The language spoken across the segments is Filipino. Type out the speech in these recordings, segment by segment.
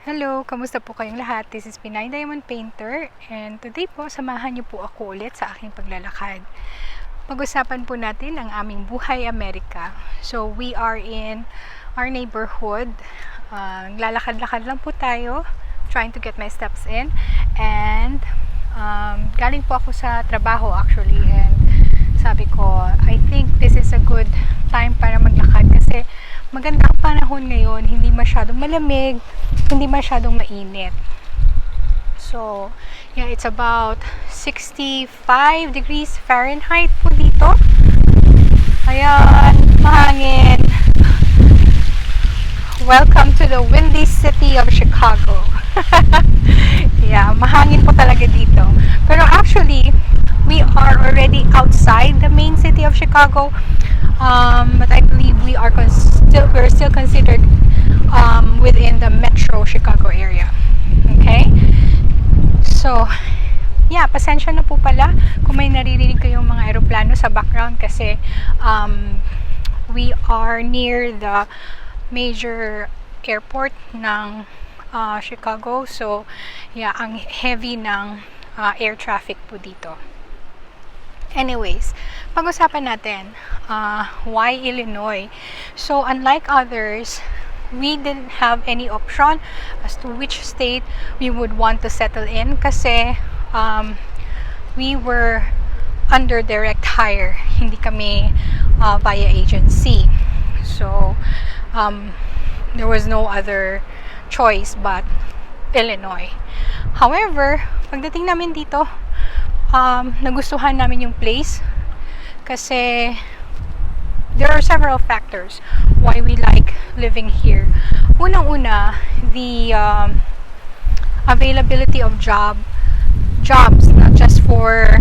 Hello, kamusta po kayong lahat? This is Pinay Diamond Painter and today po samahan niyo po ako ulit sa aking paglalakad. Pag-usapan po natin ang aming Buhay America. So we are in our neighborhood. Lalakad-lakad lang po tayo, trying to get my steps in. And galing po ako sa trabaho actually, and sabi ko, I think this is a good time para maglakad kasi maganda ang panahon ngayon, hindi masyadong malamig, hindi masyadong mainit. So, yeah, it's about 65 degrees Fahrenheit po dito. Ayan, mahangin. Welcome to the windy city of Chicago. Yeah, mahangin po talaga dito. Pero actually, we are already outside the main city of Chicago. But I believe we're still considered within the Metro Chicago area. Okay? So, yeah, pasensya na po pala kung may naririnig kayong mga aeroplano sa background kasi we are near the major airport ng Chicago. So, yeah, ang heavy ng air traffic po dito. Anyways, pag-usapan natin why Illinois. So unlike others, we didn't have any option as to which state we would want to settle in kasi we were under direct hire, hindi kami via agency. So there was no other choice but Illinois. However, pagdating namin dito, nagustuhan namin yung place kasi there are several factors why we like living here. Unang-una, the availability of jobs, not just for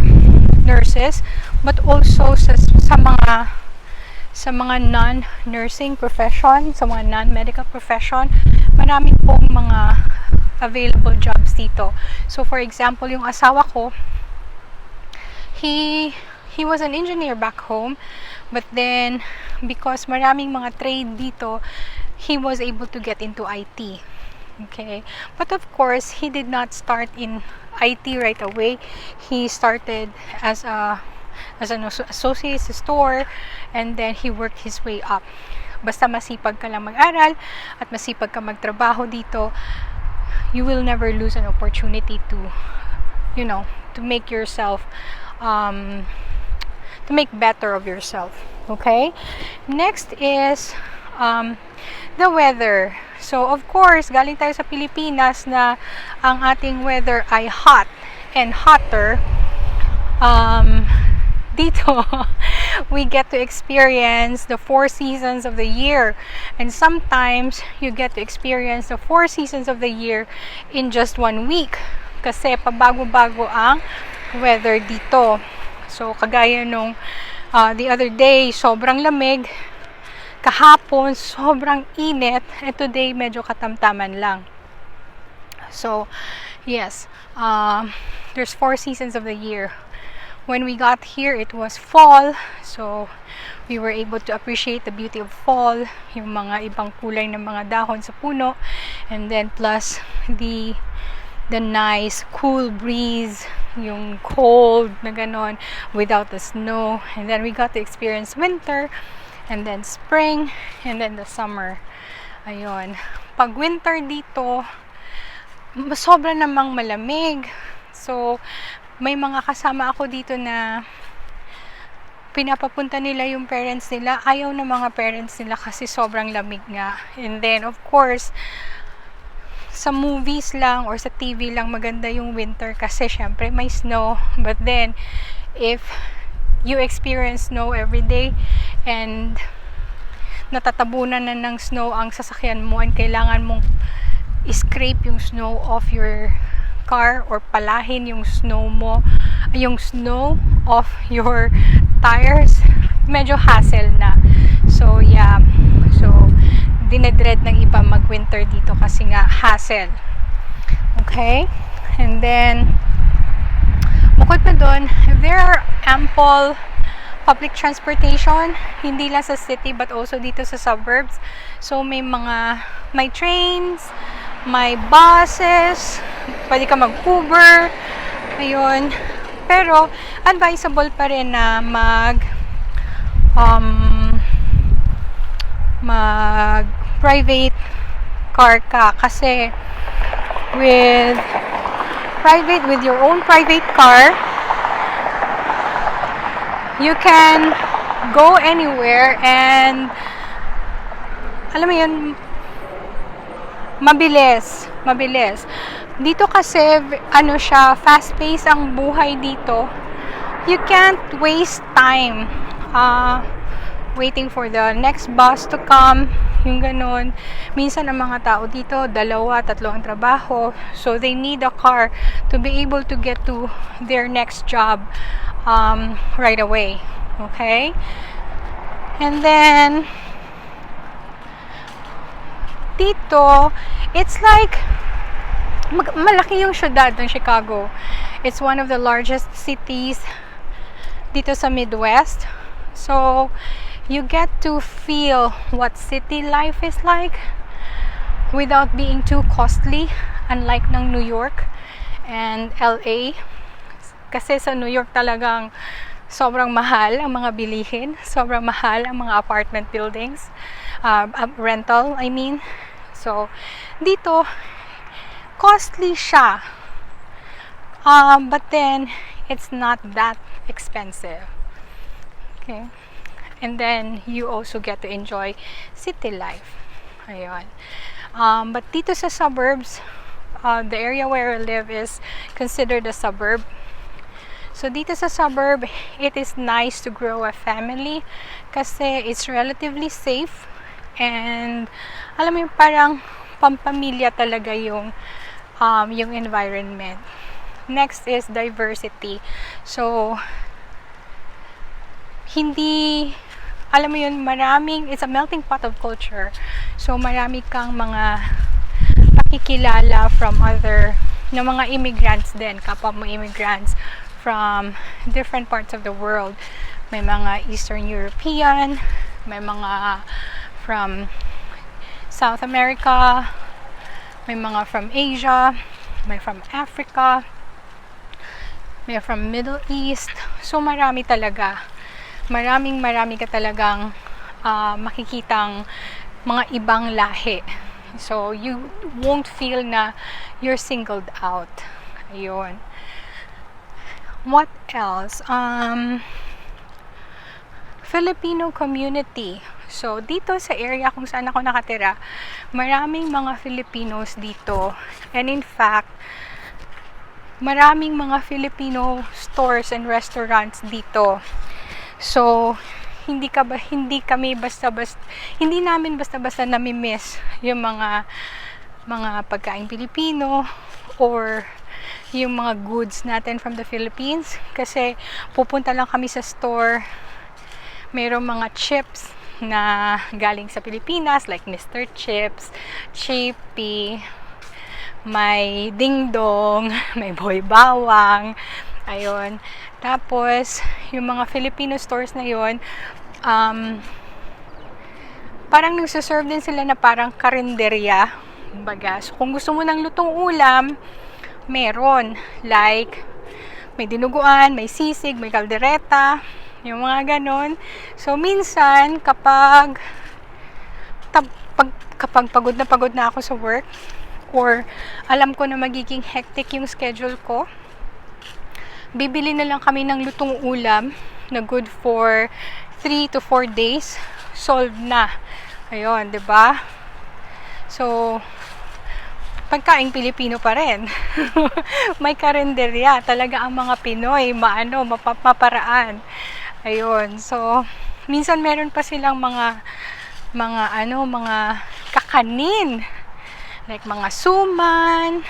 nurses but also sa mga non-nursing profession, sa mga non-medical profession. Marami pong mga available jobs dito. So for example, yung asawa ko, he was an engineer back home, but then because maraming mga trade dito, he was able to get into IT. Okay, but of course he did not start in IT right away. He started as an associate sa store, and then he worked his way up. Basta masipag ka lang mag-aral at masipag ka magtrabaho dito, you will never lose an opportunity to make yourself to make better of yourself. Okay, next is the weather. So of course, galing tayo sa Pilipinas na ang ating weather ay hot and hotter. Dito we get to experience the 4 seasons of the year, and sometimes you get to experience the 4 seasons of the year in just 1 week kasi pabago-bago ang weather dito. So kagaya nung the other day, sobrang lamig, kahapon sobrang init, and today medyo katamtaman lang. So yes, there's 4 seasons of the year. When we got here, it was fall, so we were able to appreciate the beauty of fall, yung mga ibang kulay ng mga dahon sa puno, and then plus the nice cool breeze, yung cold na ganon without the snow. And then we got to experience winter, and then spring, and then the summer. Ayun, pag winter dito, sobra namang malamig. So may mga kasama ako dito na pinapapunta nila yung parents nila, ayaw na mga parents nila kasi sobrang lamig nga. And then of course, sa movies lang or sa TV lang maganda yung winter kasi syempre may snow. But then if you experience snow every day and natatabunan na ng snow ang sasakyan mo and kailangan mong scrape yung snow off your car or palahin yung snow off your tires, medyo hassle na. So yeah, so dinedread ng iba mag-winter dito kasi nga hassle. Okay? And then bukod pa doon, there are ample public transportation, hindi lang sa city but also dito sa suburbs. So may trains, may buses, pwede ka mag-Uber, ayun. Pero, advisable pa rin na mag-private car ka. Kasi, with your own private car, you can go anywhere and, alam mo yun, mabilis. Dito kasi, fast-paced ang buhay dito. You can't waste time waiting for the next bus to come, yung ganun. Minsan ang mga tao dito, 2-3 ang trabaho, so they need a car to be able to get to their next job right away. Okay? And then, dito, it's like, malaki yung syudad ng Chicago. It's one of the largest cities dito sa Midwest. So, you get to feel what city life is like without being too costly, unlike ng New York and LA. Kasi sa New York talagang sobrang mahal ang mga bilihin, sobrang mahal ang mga apartment buildings, rental, I mean. So, dito, costly siya. But then, it's not that expensive. Okay? And then, you also get to enjoy city life. Ayun. But dito sa suburbs, the area where I live is considered a suburb. So, dito sa suburb, it is nice to grow a family kasi it's relatively safe and alam mo yung parang pampamilya talaga yung environment. Next is diversity. So, alam mo yun, it's a melting pot of culture. So, marami kang mga makikilala from ng mga immigrants din, kapwa mo immigrants from different parts of the world. May mga Eastern European, may mga from South America, may mga from Asia, may from Africa, may from Middle East. So, marami talaga. Marami ka talagang makikitang mga ibang lahi. So, you won't feel na you're singled out. Ayun. What else? Filipino community. So, dito sa area kung saan ako nakatira, maraming mga Filipinos dito. And in fact, maraming mga Filipino stores and restaurants dito. So, hindi namin basta-basta nami-miss yung mga pagkain Pilipino or yung mga goods natin from the Philippines. Kasi pupunta lang kami sa store, mayroong mga chips na galing sa Pilipinas like Mr. Chips, Chippy, may Ding Dong, may Boy Bawang, ayun. Tapos, yung mga Filipino stores na yun, parang nagsaserve din sila na parang karinderya, kumbaga. So, kung gusto mo ng lutong ulam, meron. Like, may dinuguan, may sisig, may kaldereta, yung mga ganon. So, minsan, kapag pagod na ako sa work, or alam ko na magiging hectic yung schedule ko, bibili na lang kami ng lutong ulam na good for 3 to 4 days. Solved na. Ayun, 'di ba? So, pagkaing Pilipino pa rin. May karinderya. Talaga ang mga Pinoy, maparaan. Ayun. So, minsan meron pa silang mga kakanin. Like mga suman,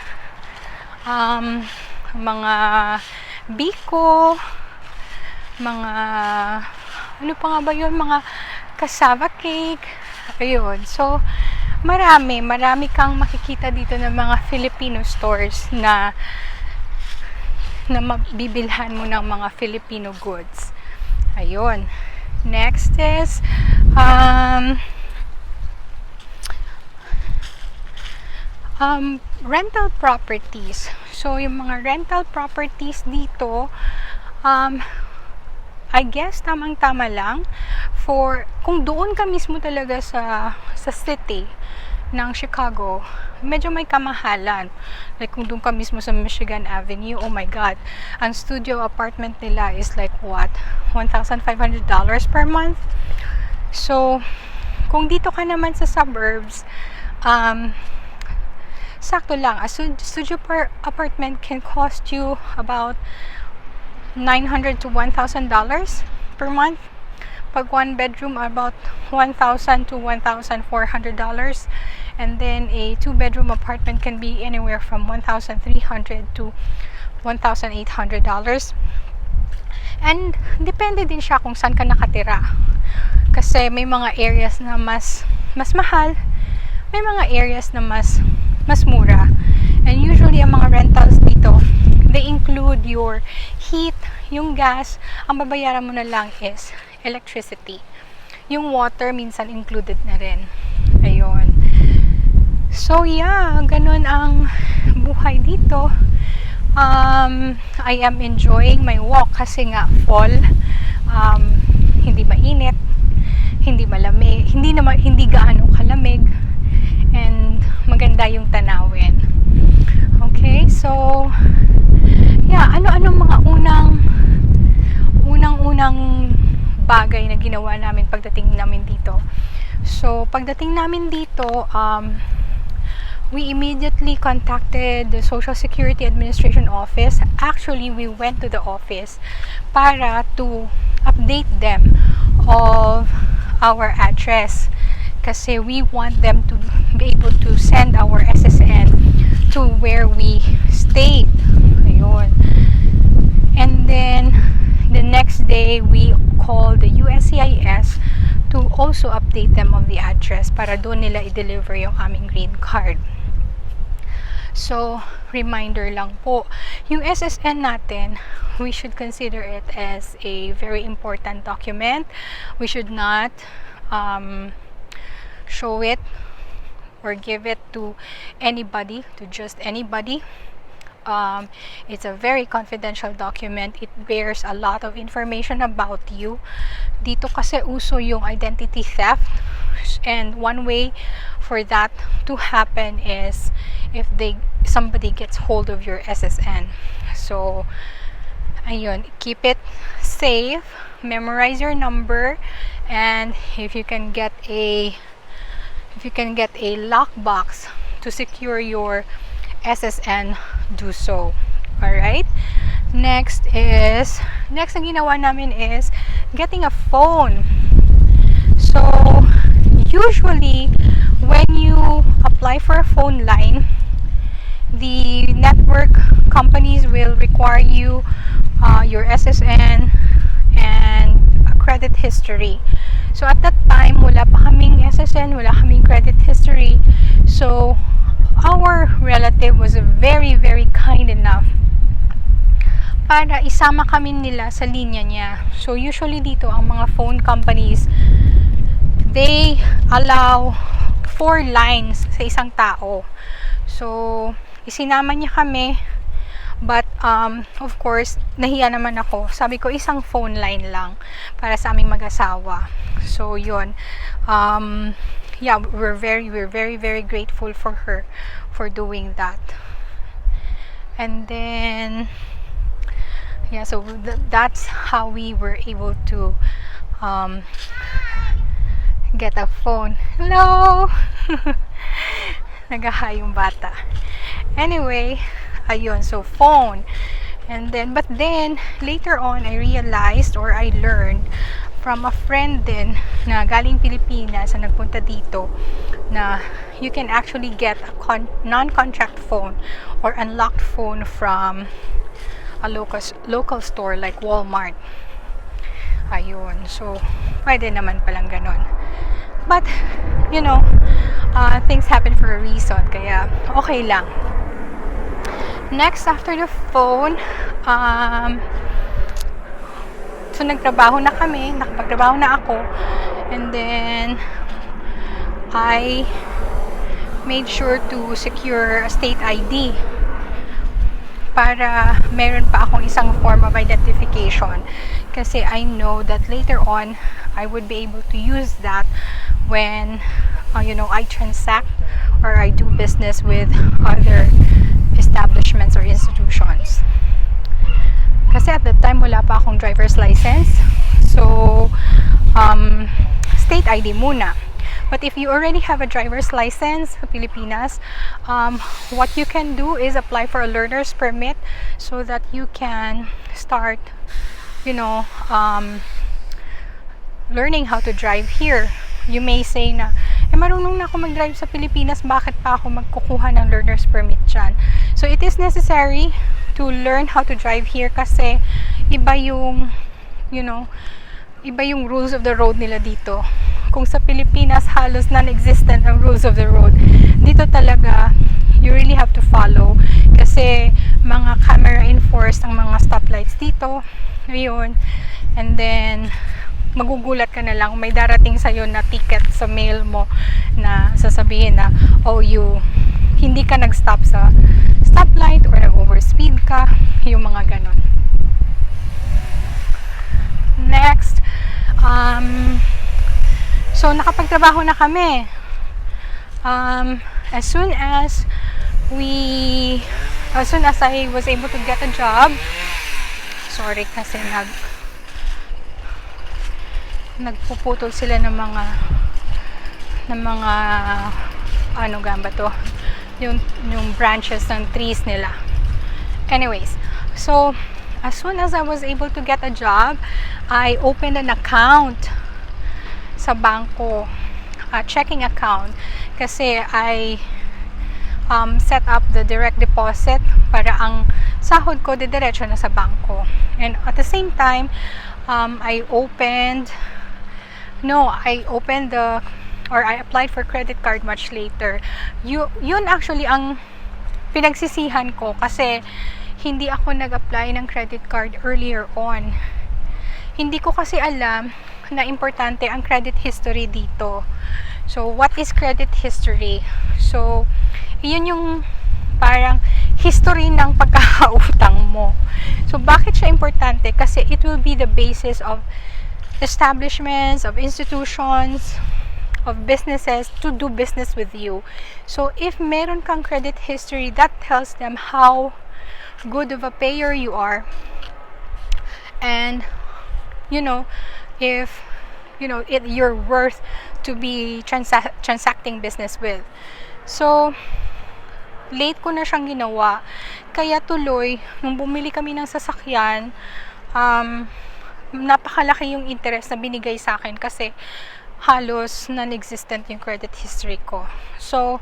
mga biko, mga ano pa nga ba yun, mga cassava cake. Ayun. So, marami kang makikita dito ng mga Filipino stores na mabibilhan mo ng mga Filipino goods. Ayun. Next is Rental properties. So, yung mga rental properties dito, I guess tamang-tama lang for kung doon ka mismo talaga sa city ng Chicago, medyo may kamahalan. Like kung doon ka mismo sa Michigan Avenue, oh my god, ang studio apartment nila is like what? $1,500 per month. So, kung dito ka naman sa suburbs, sakto lang. A studio per apartment can cost you about $900 to $1,000 per month. Pag one bedroom, about $1,000 to $1,400. And then a two-bedroom apartment can be anywhere from $1,300 to $1,800. And depende din siya kung saan ka nakatira. Kasi may mga areas na mas mahal, may mga areas na mas mura. And usually ang mga rentals dito, they include your heat, yung gas. Ang babayaran mo na lang is electricity. Yung water minsan included na rin. Ayun. So yeah, ganun ang buhay dito. I am enjoying my walk kasi nga fall. Hindi mainit, hindi malamig, hindi gaano kalamig, and maganda yung tanawin. Okay, so yeah, ano mga unang bagay na ginawa namin pagdating namin dito. So, pagdating namin dito, we immediately contacted the Social Security Administration office. Actually, we went to the office para to update them of our address. Kasi we want them to be able to send our SSN to where we stayed. Ayun. And then, the next day, we called the USCIS to also update them of the address para doon nila i-deliver yung aming green card. So, reminder lang po, yung SSN natin, we should consider it as a very important document. We should not show it or give it to anybody, to just anybody. It's a very confidential document. It bears a lot of information about you. Dito kasi uso yung identity theft, and one way for that to happen is if somebody gets hold of your SSN. So, ayun, keep it safe, memorize your number, and if you can get a lockbox to secure your SSN, do so. Alright? Next ang ginawa namin is getting a phone. So, usually, when you apply for a phone line, the network companies will require you your SSN and a credit history. So, at that time, wala pa kaming SSN, wala kaming credit history. So, our relative was very, very kind enough para isama kami nila sa linya niya. So, usually dito, ang mga phone companies, they allow 4 lines sa isang tao. So, isinama niya kami, but of course, nahiya naman ako. Sabi ko, isang phone line lang para sa aming mag-asawa. So, yun. Yeah, we're very, very grateful for her for doing that. And then, yeah, so that's how we were able to get a phone. Hello! Nagahay yung bata. Anyway, ayun, so phone. And then, but then, later on, I realized or I learned from a friend din na galing Pilipinas na nagpunta dito na you can actually get a non-contract phone or unlocked phone from a local store like Walmart. Ayun. So, pwede naman palang ganon. But, you know, things happen for a reason. Kaya, okay lang. Next, after the phone, so nagtrabaho na kami, nakapagtrabaho na ako, and then I made sure to secure a state ID para meron pa akong isang form of identification, kasi I know that later on I would be able to use that when I transact or I do business with other establishments or institutions. Kasi at that time wala pa akong driver's license, so state ID muna. But if you already have a driver's license sa Pilipinas, what you can do is apply for a learner's permit so that you can start, learning how to drive here. You may say na, marunong na ako mag-drive sa Pilipinas, bakit pa ako magkukuha ng learner's permit dyan? So it is necessary to learn how to drive here kasi iba yung rules of the road nila dito. Kung sa Pilipinas halos non-existent ang rules of the road, dito talaga you really have to follow kasi mga camera enforced ang mga stoplights dito ngayon. And then magugulat ka na lang, may darating sa'yo na ticket sa mail mo na sasabihin na hindi ka nag-stop sa stoplight or nag-overspeed ka, yung mga ganon. Next, so nakapagtrabaho na kami. As soon as I was able to get a job, sorry kasi nagpuputol sila ng mga yung branches ng trees nila. Anyways, so as soon as I was able to get a job, I opened an account sa bangko, a checking account, kasi I set up the direct deposit para ang sahod ko didiretso na sa bangko. And at the same time, I applied for credit card much later. Yun actually ang pinagsisihan ko kasi hindi ako nag-apply ng credit card earlier on. Hindi ko kasi alam na importante ang credit history dito. So, what is credit history? So, yun yung parang history ng pagkakautang mo. So, bakit siya importante? Kasi it will be the basis of establishments, of institutions, of businesses to do business with you. So, if meron kang credit history, that tells them how good of a payer you are. And, if you're worth to be transacting business with. So, late ko na siyang ginawa. Kaya tuloy, nung bumili kami ng sasakyan, napakalaki yung interest na binigay sa akin kasi halos non-existent yung credit history ko. So,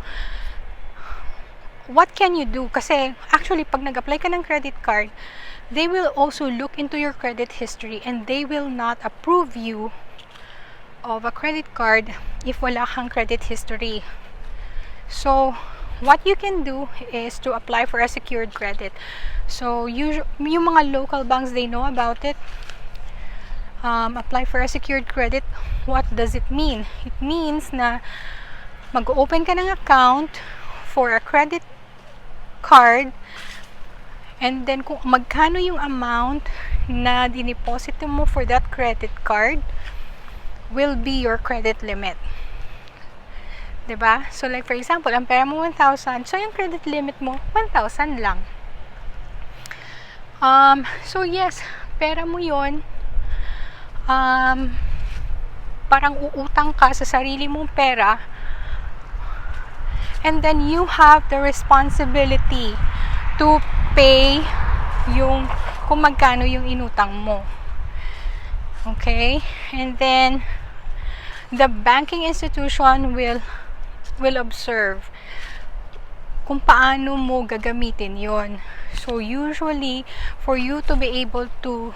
what can you do? Kasi actually, pag nag-apply ka ng credit card, they will also look into your credit history and they will not approve you of a credit card if wala kang credit history. So, what you can do is to apply for a secured credit. So, yung mga local banks, they know about it. Apply for a secured credit. What does it mean? It means na mag-open ka ng account for a credit card, and then kung magkano yung amount na dineposito mo for that credit card will be your credit limit. Diba? So like for example, ang pera mo 1,000, so yung credit limit mo 1,000 lang. So yes, pera mo yon. Parang uutang ka sa sarili mong pera, and then you have the responsibility to pay yung kung magkano yung inutang mo. Okay? And then the banking institution will observe kung paano mo gagamitin yon. So usually for you to be able to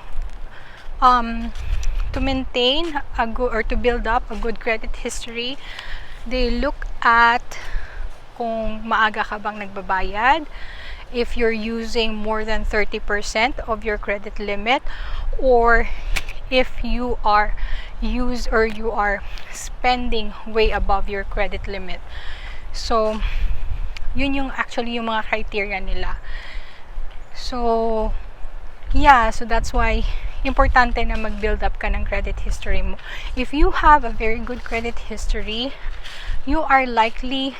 maintain a good or to build up a good credit history, they look at kung maaga ka bang nagbabayad, if you're using more than 30% of your credit limit, or if you are spending way above your credit limit. So, yun yung actually yung mga criteria nila. So, yeah, so that's why importante na mag-build up ka ng credit history mo. If you have a very good credit history, you are likely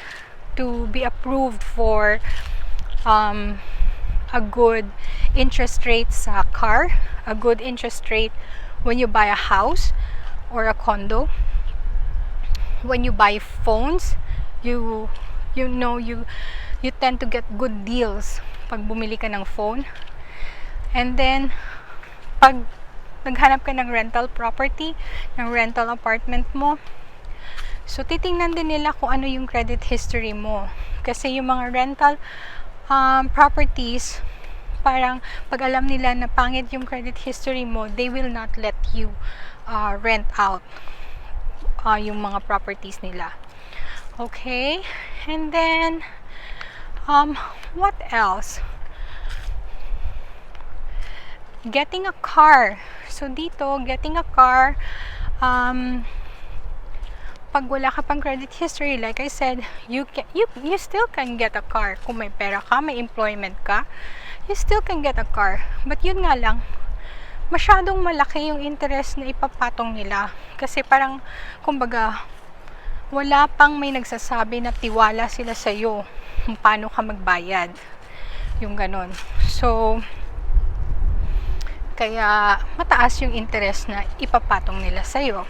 to be approved for a good interest rate sa car, a good interest rate when you buy a house or a condo. When you buy phones, you tend to get good deals pag bumili ka ng phone. And then pag naghanap ka ng rental property, ng rental apartment mo, so titingnan din nila kung ano yung credit history mo. Kasi yung mga rental properties, parang pag alam nila na pangit yung credit history mo, they will not let you rent out yung mga properties nila. Okay? And then what else? Getting a car. So dito, getting a car, pag wala ka pang credit history, like I said, you still can get a car. Kung may pera ka, may employment ka, you still can get a car. But yun nga lang, masyadong malaki yung interest na ipapatong nila. Kasi parang, kumbaga, wala pang may nagsasabi na tiwala sila sa'yo kung paano ka magbayad. Yung ganon. So, kaya mataas yung interest na ipapatong nila sa'yo.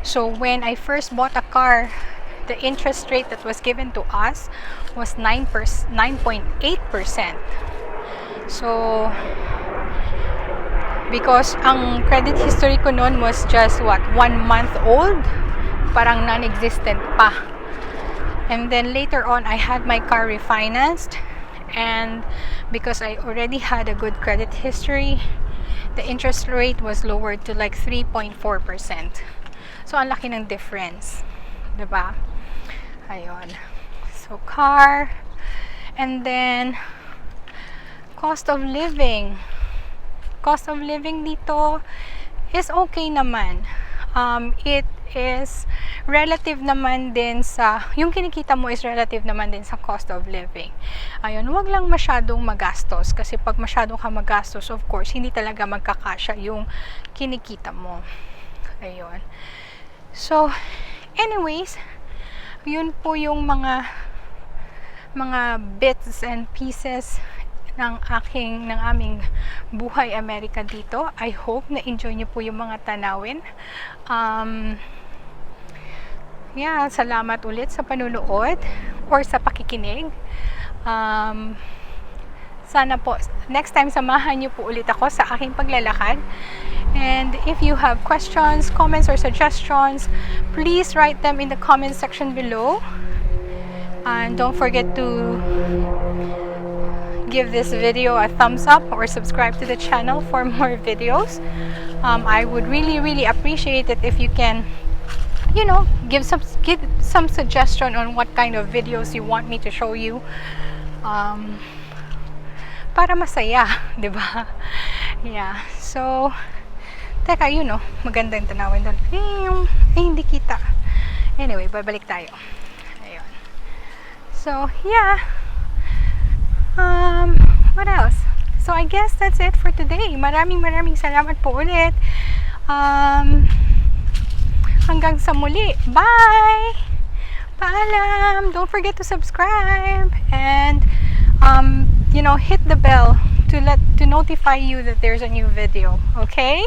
So, when I first bought a car, the interest rate that was given to us was 9.8%. So, because ang credit history ko noon was just 1 month old, parang non-existent pa. And then later on, I had my car refinanced, and because I already had a good credit history, the interest rate was lowered to like 3.4%. So, ang laki ng difference. Diba? Ayun. So, car. And then, cost of living. Cost of living dito is okay naman. It is relative naman din sa, yung kinikita mo is relative naman din sa cost of living. Ayun, wag lang masyadong magastos. Kasi pag masyadong ka magastos, of course, hindi talaga magkakasya yung kinikita mo. Ayun. So, anyways, yun po yung mga bits and pieces ng aming Buhay America dito. I hope na enjoy niyo po yung mga tanawin. Yeah, salamat ulit sa panunood or sa pakikinig. Sana po next time samahan niyo po ulit ako sa aking paglalakad. And if you have questions, comments, or suggestions, please write them in the comment section below. And don't forget to give this video a thumbs up or subscribe to the channel for more videos. I would really appreciate it if you can, give some suggestion on what kind of videos you want me to show you. Para masaya, di ba? Yeah. So, teka, maganda yung tanawin doon. Hindi kita. Anyway, babalik tayo. Ayun. So, yeah. What else? So, I guess that's it for today. Maraming salamat po ulit. Hanggang sa muli. Bye! Paalam! Don't forget to subscribe and hit the bell to notify you that there's a new video. Okay?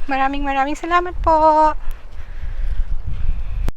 Maraming salamat po.